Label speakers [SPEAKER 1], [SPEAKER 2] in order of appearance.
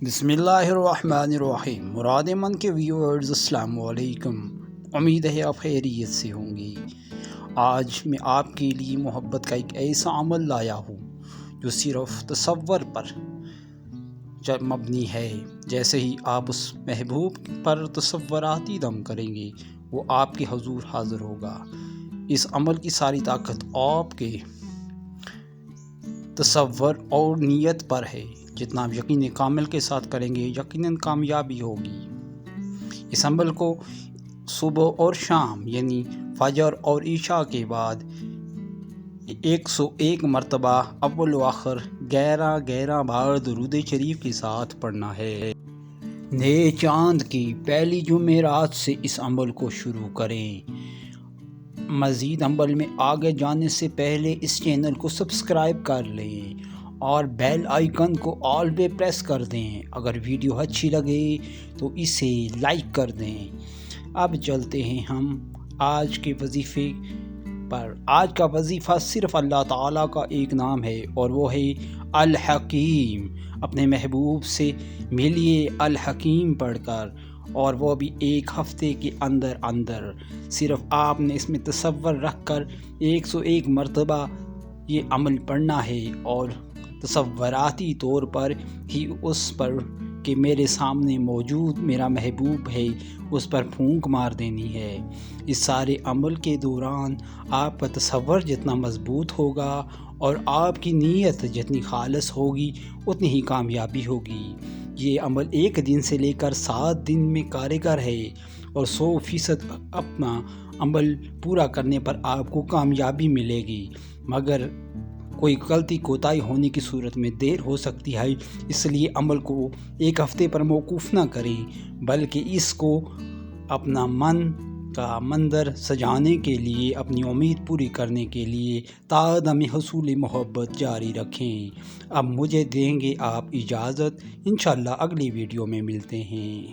[SPEAKER 1] بسم اللہ الرحمن الرحیم۔ مراد من کے ویورز السلام علیکم، امید ہے آپ خیریت سے ہوں گے۔ آج میں آپ کے لیے محبت کا ایک ایسا عمل لایا ہوں جو صرف تصور پر مبنی ہے۔ جیسے ہی آپ اس محبوب پر تصوراتی دم کریں گے وہ آپ کے حضور حاضر ہوگا۔ اس عمل کی ساری طاقت آپ کے تصور اور نیت پر ہے۔ جتنا آپ یقین کامل کے ساتھ کریں گے یقیناً کامیابی ہوگی۔ اس عمل کو صبح اور شام یعنی فجر اور عشاء کے بعد 101 مرتبہ اول و آخر 11 بار درود شریف کے ساتھ پڑھنا ہے۔ نئے چاند کی پہلی جمعرات سے اس عمل کو شروع کریں۔ مزید عمل میں آگے جانے سے پہلے اس چینل کو سبسکرائب کر لیں اور بیل آئیکن کو آل پہ پریس کر دیں۔ اگر ویڈیو اچھی لگے تو اسے لائک کر دیں۔ اب چلتے ہیں ہم آج کے وظیفے پر۔ آج کا وظیفہ صرف اللہ تعالیٰ کا ایک نام ہے اور وہ ہے الحکیم۔ اپنے محبوب سے ملیے الحکیم پڑھ کر، اور وہ بھی ایک ہفتے کے اندر۔ صرف آپ نے اس میں تصور رکھ کر 101 مرتبہ یہ عمل پڑھنا ہے اور تصوراتی طور پر ہی اس پر کہ میرے سامنے موجود میرا محبوب ہے اس پر پھونک مار دینی ہے۔ اس سارے عمل کے دوران آپ کا تصور جتنا مضبوط ہوگا اور آپ کی نیت جتنی خالص ہوگی اتنی ہی کامیابی ہوگی۔ یہ عمل 1 دن سے لے کر 7 دن میں کارگر ہے اور 100% اپنا عمل پورا کرنے پر آپ کو کامیابی ملے گی، مگر کوئی غلطی کوتاہی ہونے کی صورت میں دیر ہو سکتی ہے۔ اس لیے عمل کو 1 ہفتے پر موقوف نہ کریں، بلکہ اس کو اپنا من کا منظر سجانے کے لیے، اپنی امید پوری کرنے کے لیے تا دم حصول محبت جاری رکھیں۔ اب مجھے دیں گے آپ اجازت، انشاءاللہ اگلی ویڈیو میں ملتے ہیں۔